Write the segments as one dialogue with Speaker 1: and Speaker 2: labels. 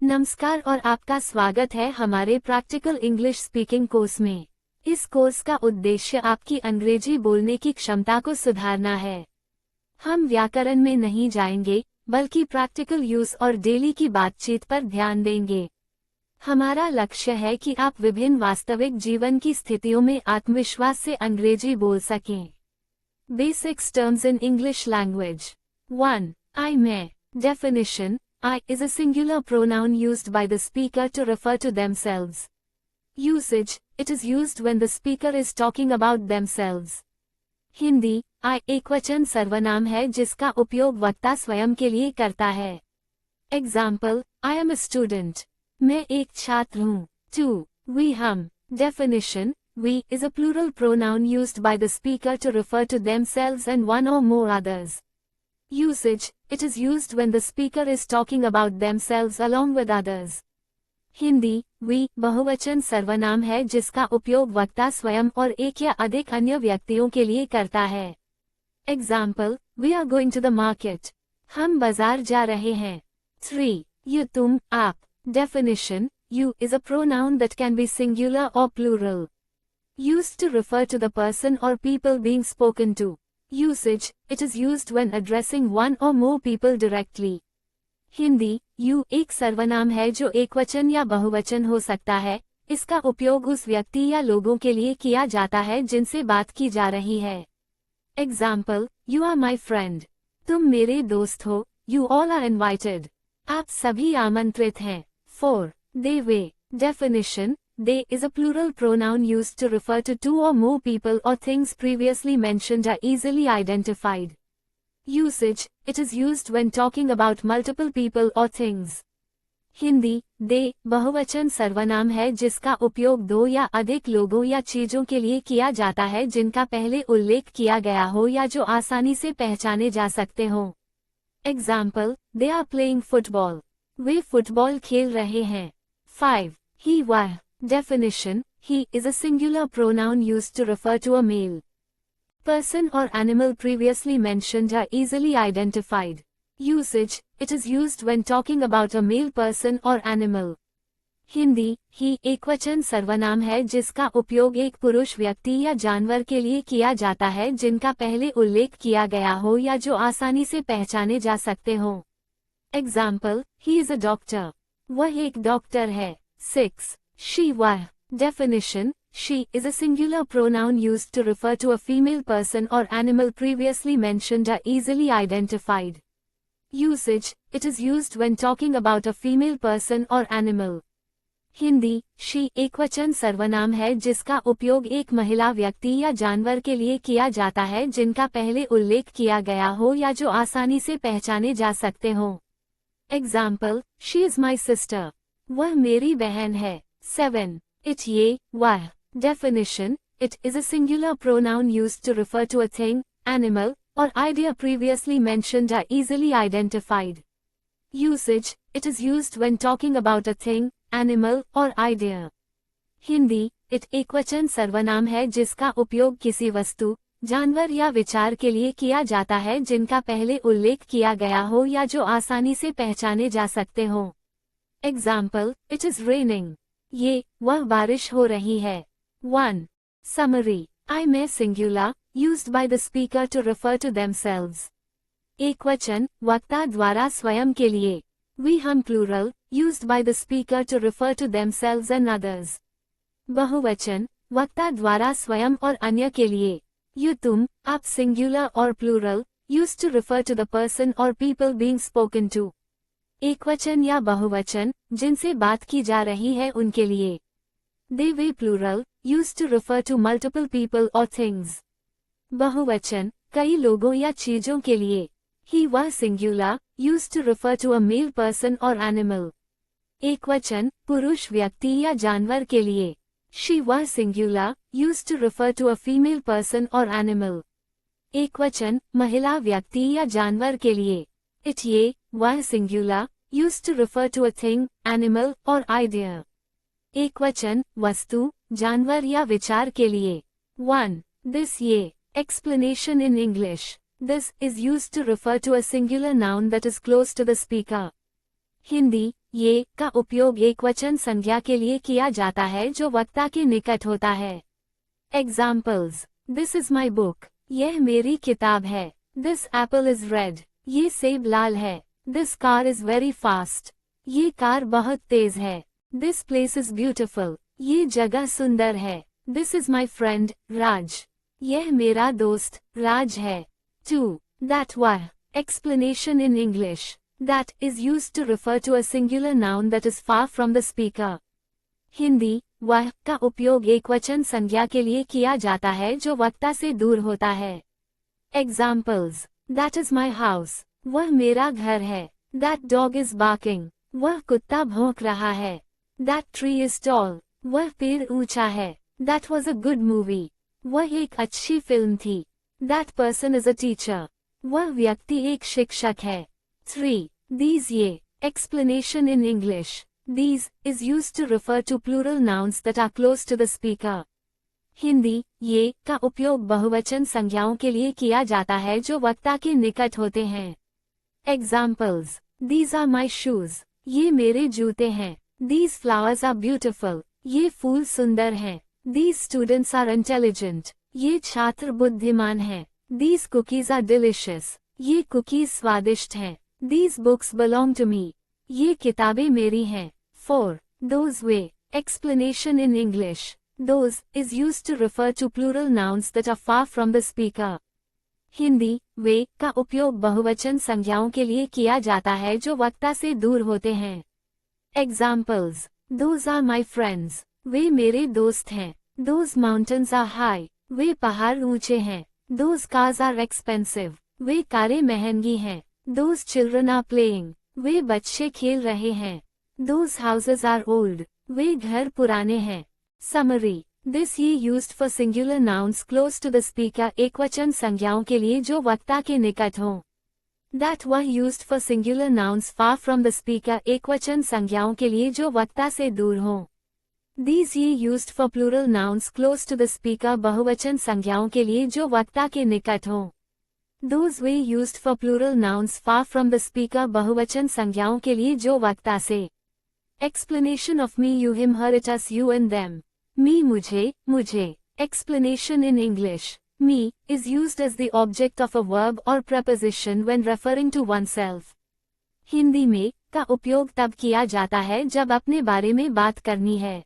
Speaker 1: नमस्कार और आपका स्वागत है हमारे प्रैक्टिकल इंग्लिश स्पीकिंग कोर्स में। इस कोर्स का उद्देश्य आपकी अंग्रेजी बोलने की क्षमता को सुधारना है। हम व्याकरण में नहीं जाएंगे, बल्कि प्रैक्टिकल यूज और डेली की बातचीत पर ध्यान देंगे। हमारा लक्ष्य है कि आप विभिन्न वास्तविक जीवन की स्थितियों में आत्मविश्वास से अंग्रेजी बोल सकें। Basics terms in English language. 1. I मैं। Definition: I is a singular pronoun used by the speaker to refer to themselves. Usage: it is used when the speaker is talking about themselves. Hindi: I एकवचन सर्वनाम है जिसका उपयोग वक्ता स्वयं के लिए करता है। Example: I am a student. मैं एक छात्र हूँ। 2. We हम। Definition: we is a plural pronoun used by the speaker to refer to themselves and one or more others. Usage: it is used when the speaker is talking about themselves along with others. Hindi: we बहुवचन सर्वनाम है जिसका उपयोग वक्ता स्वयं और एक या अधिक अन्य व्यक्तियों के लिए करता है। Example: we are going to the market. हम बाजार जा रहे हैं। 3. You तुम आप। Definition: you is a pronoun that can be singular or plural. Used to refer to the person or people being spoken to. Usage: it is used when addressing one or more people directly. Hindi: you एक सर्वनाम है जो एकवचन या बहुवचन हो सकता है। इसका उपयोग उस व्यक्ति या लोगों के लिए किया जाता है जिनसे बात की जा रही है। Example: you are my friend. तुम मेरे दोस्त हो। You all are invited. आप सभी आमंत्रित हैं। 4. They way. Definition: they is a plural pronoun used to refer to two or more people or things previously mentioned are easily identified. Usage: it is used when talking about multiple people or things. Hindi: they बहुवचन सर्वनाम है जिसका उपयोग दो या अधिक लोगों या चीजों के लिए किया जाता है जिनका पहले उल्लेख किया गया हो या जो आसानी से पहचाने जा सकते हों। Example: they are playing football. Way football खेल रहे हैं। 5. He वह। Definition: he is a singular pronoun used to refer to a male person or animal previously mentioned are easily identified. Usage: it is used when talking about a male person or animal. Hindi: he एकवचन सर्वनाम है जिसका उपयोग एक पुरुष व्यक्ति या जानवर के लिए किया जाता है जिनका पहले उल्लेख किया गया हो या जो आसानी से पहचाने जा सकते हों। Example: he is a doctor. वह एक डॉक्टर है। 6. She वह। Definition: she is a singular pronoun used to refer to a female person or animal previously mentioned are easily identified. Usage: it is used when talking about a female person or animal. Hindi: she एकवचन सर्वनाम है जिसका उपयोग एक महिला व्यक्ति या जानवर के लिए किया जाता है जिनका पहले उल्लेख किया गया हो या जो आसानी से पहचाने जा सकते हों। Example: she is my sister. वह मेरी बहन है। 7. It ये वह। Definition: it is a singular pronoun used to refer to a thing, animal, or idea previously mentioned are easily identified. Usage: it is used when talking about a thing, animal, or idea. Hindi: it एकवचन सर्वनाम है जिसका उपयोग किसी वस्तु, जानवर या विचार के लिए किया जाता है जिनका पहले उल्लेख किया गया हो या जो आसानी से पहचाने जा सकते हों। Example: it is raining. ये वह बारिश हो रही है। 1. Summary: I में singular, used by the speaker to refer to themselves. एकवचन, वक्ता द्वारा स्वयं के लिए। We हम plural, used by the speaker to refer to themselves and others. बहुवचन, वक्ता द्वारा स्वयं और अन्य के लिए। You तुम, आप singular और plural, used to refer to the person or people being spoken to. एकवचन या बहुवचन, जिनसे बात की जा रही है उनके लिए। They way plural, used to refer to multiple people or things. बहुवचन, कई लोगों या चीजों के लिए। He वह singular, used to refer to a male person or animal. एकवचन, पुरुष व्यक्ति या जानवर के लिए। She वह singular, used to refer to a female person or animal. एकवचन, महिला व्यक्ति या जानवर के लिए। It ये वह singular, used to refer to a thing, animal, or idea. एकवचन, वस्तु, जानवर या विचार के लिए। 1. This ये। Explanation in English. This is used to refer to a singular noun that is close to the speaker. Hindi: ये का उपयोग एकवचन संज्ञा के लिए किया जाता है जो वक्ता के निकट होता है। Examples: this is my book, यह मेरी किताब है। दिस एप्पल इज रेड, ये सेब लाल है। This car is very fast, ये कार बहुत तेज है। दिस प्लेस इज ब्यूटिफुल, ये जगह सुंदर है। दिस इज माई फ्रेंड राज, यह मेरा दोस्त राज है। 2. That were. Explanation in English. That is used to refer to a singular noun that is far from the speaker. Hindi: वह का उपयोग एकवचन संज्ञा के लिए किया जाता है जो वक्ता से दूर होता है। Examples: That is my house. वह मेरा घर है। That dog is barking. वह कुत्ता भौंक रहा है। That tree is tall. वह पेड़ ऊंचा है। That was a good movie. वह एक अच्छी फिल्म थी। That person is a teacher. वह व्यक्ति एक शिक्षक है। 3. These ये. Explanation in English. These is used to refer to plural nouns that are close to the speaker. Hindi: ये का उपयोग बहुवचन संज्ञाओं के लिए किया जाता है जो वक्ता के निकट होते हैं। Examples: These are my shoes. ये मेरे जूते हैं। These flowers are beautiful. ये फूल सुंदर हैं। These students are intelligent. ये छात्र बुद्धिमान हैं। These cookies are delicious. ये कुकीज स्वादिष्ट हैं। These books belong to me. ये किताबें मेरी हैं। 4. Those way. Explanation in English. Those is used to refer to plural nouns that are far from the speaker. Hindi: वे का उपयोग बहुवचन संज्ञाओं के लिए किया जाता है जो वक्ता से दूर होते हैं। Examples: Those are my friends. वे मेरे दोस्त हैं। Those mountains are high. वे पहाड़ ऊंचे हैं। Those cars are expensive. वे कारें महंगी हैं। Those children are playing. वे बच्चे खेल रहे हैं। Those houses are old. वे घर पुराने हैं। Summary: This ye used for singular nouns close to the speaker एकवचन संज्ञाओं के लिए जो वक्ता के निकट हों। That were used for singular nouns far from the speaker एकवचन संज्ञाओं के लिए जो वक्ता से दूर हों। These ye used for plural nouns close to the speaker बहुवचन संज्ञाओं के लिए जो वक्ता के निकट हों। Those were used for plural nouns far from the speaker बहुवचन संज्ञाओं के लिए जो वक्ता से। Explanation of me you him her it us you and them. Me मुझे, मुझे। Explanation in English. Me is used as the object of a verb or preposition when referring to oneself. Hindi में का उपयोग तब किया जाता है जब अपने बारे में बात करनी है।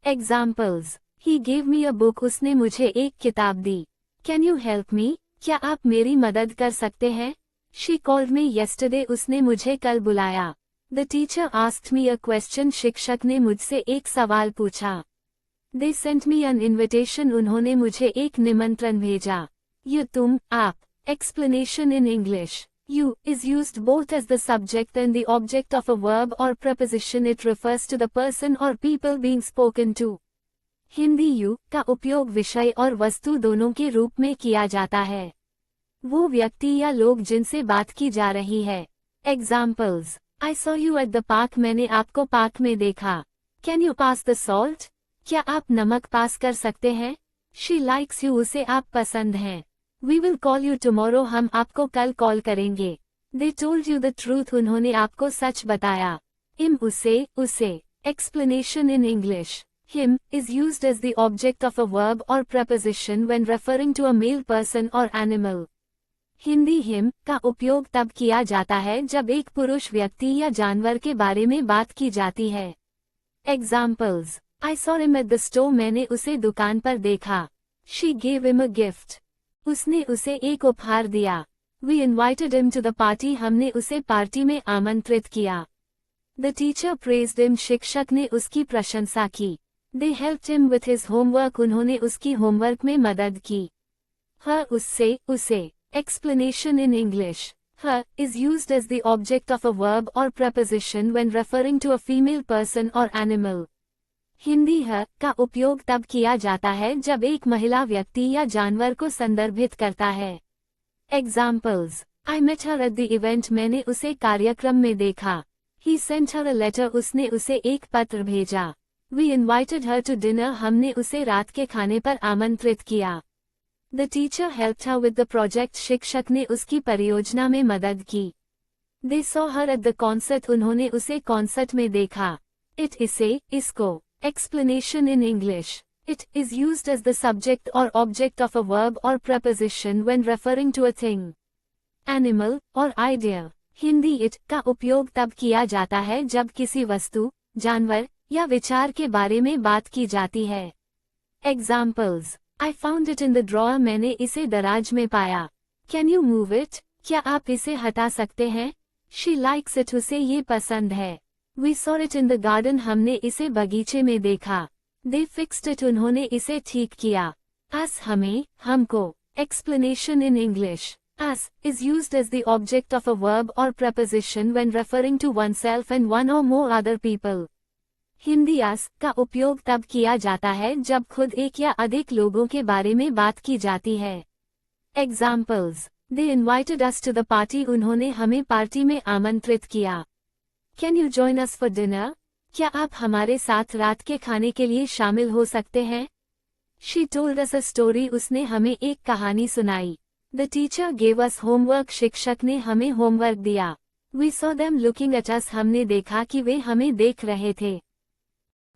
Speaker 1: Examples: He gave me a book. उसने मुझे एक किताब दी। Can you help me? क्या आप मेरी मदद कर सकते हैं? She called me yesterday. उसने मुझे कल बुलाया। The teacher asked me a question. शिक्षक ने मुझसे एक सवाल पूछा। They sent me an invitation. उन्होंने मुझे एक निमंत्रण भेजा। You तुम, आप। Explanation in English. You is used both as the subject and the object of a verb or preposition. It refers to the person or people being spoken to. Hindi: you का उपयोग विषय और वस्तु दोनों के रूप में किया जाता है। वो व्यक्ति या लोग जिनसे बात की जा रही है। Examples: I saw you at the park. मैंने आपको पार्क में देखा। Can you pass the salt? क्या आप नमक पास कर सकते हैं? She likes you. उसे आप पसंद हैं। We will call you tomorrow. हम आपको कल कॉल करेंगे। They told you the truth. उन्होंने आपको सच बताया। Him उसे, उसे। Explanation in English. Him is used as the object of a verb or preposition when referring to a male person or animal. Hindi: him का उपयोग तब किया जाता है जब एक पुरुष व्यक्ति या जानवर के बारे में बात की जाती है। Examples: I saw him at the store. मैंने उसे दुकान पर देखा। She gave him a gift. उसने उसे एक उपहार दिया। We invited him to the party. हमने उसे पार्टी में आमंत्रित किया। The teacher praised him. शिक्षक ने उसकी प्रशंसा की। They helped him with his homework. उन्होंने उसकी होमवर्क में मदद की। Her उससे, उसे। Explanation in English. Her is used as the object of a verb or preposition when referring to a female person or animal. Hindi: है का उपयोग तब किया जाता है जब एक महिला व्यक्ति या जानवर को संदर्भित करता है। Examples: I met her at the event. मैंने उसे कार्यक्रम में देखा। He sent her a letter. उसने उसे एक पत्र भेजा। We invited her to dinner. हमने उसे रात के खाने पर आमंत्रित किया। The teacher helped her with the project. शिक्षक ने उसकी परियोजना में मदद की। They saw her at the concert. उन्होंने उसे कॉन्सर्ट में देखा. It इसे, इसको. Explanation in English. It is used as the subject or object of a verb or preposition when referring to a thing, animal or idea. Hindi it का उपयोग तब किया जाता है जब किसी वस्तु, जानवर या विचार के बारे में बात की जाती है. Examples. I found it in the drawer. मैंने इसे दराज में पाया. Can you move it? क्या आप इसे हटा सकते हैं? She likes it. उसे ये पसंद है. We saw it in the garden. हमने इसे बगीचे में देखा. They fixed it. उन्होंने इसे ठीक किया. Us हमें, हमको. Explanation in English. Us is used as the object of a verb or preposition when referring to oneself and one or more other people. Hindi us का उपयोग तब किया जाता है जब खुद एक या अधिक लोगों के बारे में बात की जाती है. Examples. They invited us to the party. उन्होंने हमें पार्टी में आमंत्रित किया. Can you join us for dinner? क्या आप हमारे साथ रात के खाने के लिए शामिल हो सकते हैं? She told us a story. उसने हमें एक कहानी सुनाई. The teacher gave us homework. शिक्षक ने हमें होमवर्क दिया. We saw them looking at us. हमने देखा कि वे हमें देख रहे थे.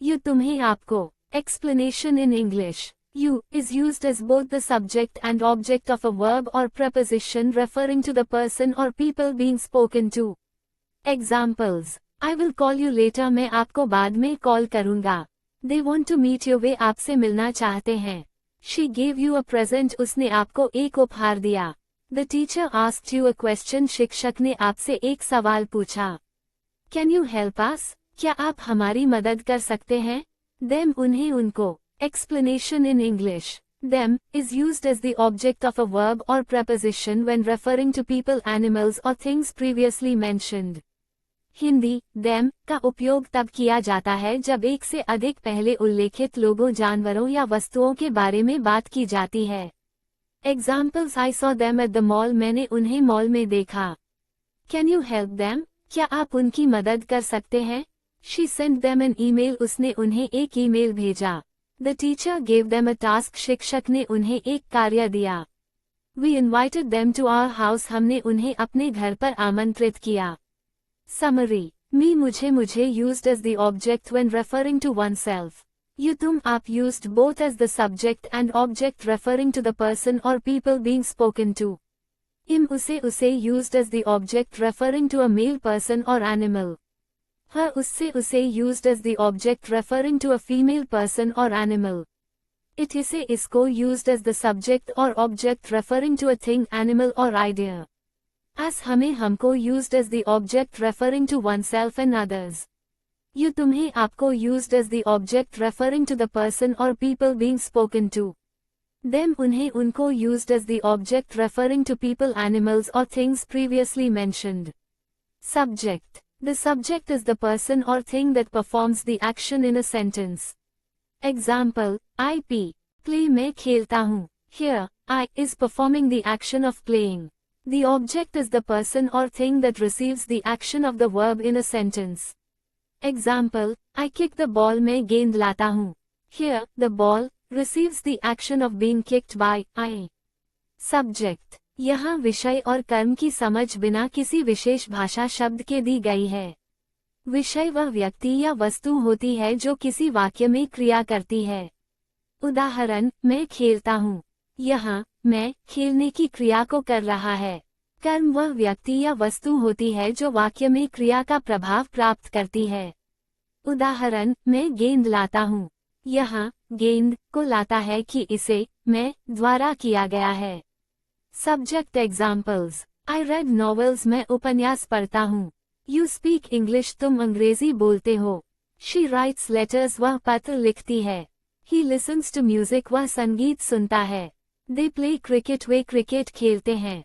Speaker 1: You तुम्हें आपको. Explanation in English. You is used as both the subject and object of a verb or preposition referring to the person or people being spoken to. Examples. I will call you later. मैं आपको बाद में call करूंगा. They want to meet you. वे आपसे मिलना चाहते हैं. She gave you a present. उसने आपको एक उपहार दिया. The teacher asked you a question. शिक्षक ने आपसे एक सवाल पूछा. Can you help us? क्या आप हमारी मदद कर सकते हैं? Them उन्हें उनको. Explanation in English. Them is used as the object of a verb or preposition when referring to people, animals or things previously mentioned. Hindi them का उपयोग तब किया जाता है जब एक से अधिक पहले उल्लेखित लोगों, जानवरों या वस्तुओं के बारे में बात की जाती है. Examples. I saw them at the mall. मैंने उन्हें मॉल में देखा. Can you help them? क्या आप उनकी मदद कर सकते हैं? She sent them an email. उसने उन्हें एक ईमेल भेजा. The teacher gave them a task. शिक्षक ने उन्हें एक कार्य दिया. We invited them to our house. हमने उन्हें अपने घर पर आमंत्रित किया. Summary. Me मुझे used as the object when referring to oneself. You तुम आप used both as the subject and object referring to the person or people being spoken to. Im उसे used as the object referring to a male person or animal. Her उससे used as the object referring to a female person or animal. It इसे इसको used as the subject or object referring to a thing, animal or idea. As हमें हमको used as the object referring to oneself and others. You तुम्हें आपको used as the object referring to the person or people being spoken to. Them उन्हें उनको used as the object referring to people, animals or things previously mentioned. Subject. The subject is the person or thing that performs the action in a sentence. Example. I play मैं खेलता हूँ. Here, I is performing the action of playing. The object is the person or thing that receives the action of the verb in a sentence. Example. I kick the ball. मैं गेंद लाता हूँ. Here, the ball receives the action of being kicked by I. Subject. यहाँ विषय और कर्म की समझ बिना किसी विशेष भाषा शब्द के दी गई है. विषय वह व्यक्ति या वस्तु होती है जो किसी वाक्य में क्रिया करती है. उदाहरण. मैं खेलता हूँ. यहाँ मैं खेलने की क्रिया को कर रहा है. कर्म वह व्यक्ति या वस्तु होती है जो वाक्य में क्रिया का प्रभाव प्राप्त करती है. उदाहरण. मैं गेंद लाता हूँ. यहाँ गेंद को लाता है कि इसे मैं द्वारा किया गया है. Subject examples. I read novels. मैं उपन्यास पढ़ता हूँ. You speak English. तुम अंग्रेजी बोलते हो. She writes letters. वह पत्र लिखती है. He listens to music. वह संगीत सुनता है. They play cricket. Way cricket खेलते हैं.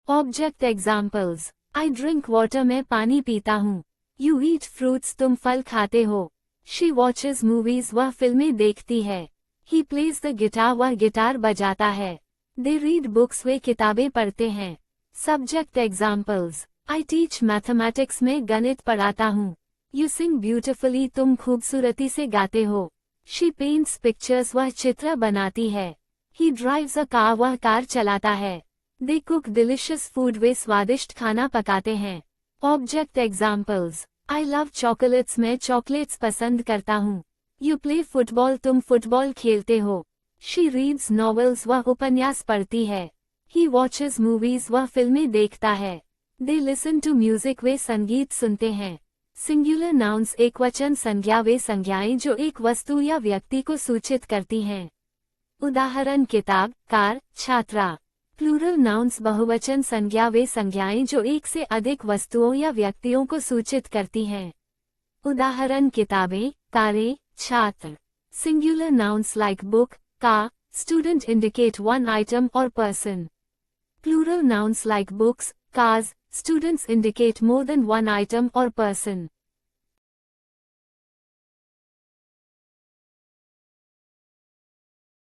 Speaker 1: Object examples. I drink water. मैं पानी पीता हूँ. You eat fruits. तुम फल खाते हो. She watches movies. वह फिल्में देखती है. He plays the guitar. वह गिटार बजाता है. They read books. वे किताबें पढ़ते हैं. Subject examples. I teach mathematics. मैं गणित पढ़ाता हूँ. You sing beautifully. तुम खूबसूरती से गाते हो. She paints pictures. वह चित्र बनाती है. He drives a car. वह कार चलाता है. They cook delicious food. वे स्वादिष्ट खाना पकाते हैं. Object examples. I love chocolates, मैं चॉकलेट्स पसंद करता हूँ। यू प्ले फुटबॉल, तुम फुटबॉल खेलते हो। शी रीड्स नॉवेल्स, वह उपन्यास पढ़ती है। ही वॉचेस मूवीज, वह फिल्में देखता है। दे लिसन टू म्यूजिक, वे संगीत सुनते हैं। सिंगुलर नाउन्स एकवचन संज्ञा, वे संज्ञाएं जो एक वस्तु या व्यक्ति को सूचित करती हैं। उदाहरण किताब, कार, छात्रा। प्लूरल नाउन्स बहुवचन संज्ञा, वे संज्ञाएं जो एक से अधिक वस्तुओं या व्यक्तियों को सूचित करती हैं। उदाहरण किताबें, कारें, छात्र। Singular nouns like book, car, student indicate one item or person. Plural nouns like books, cars, students indicate more than one item or person.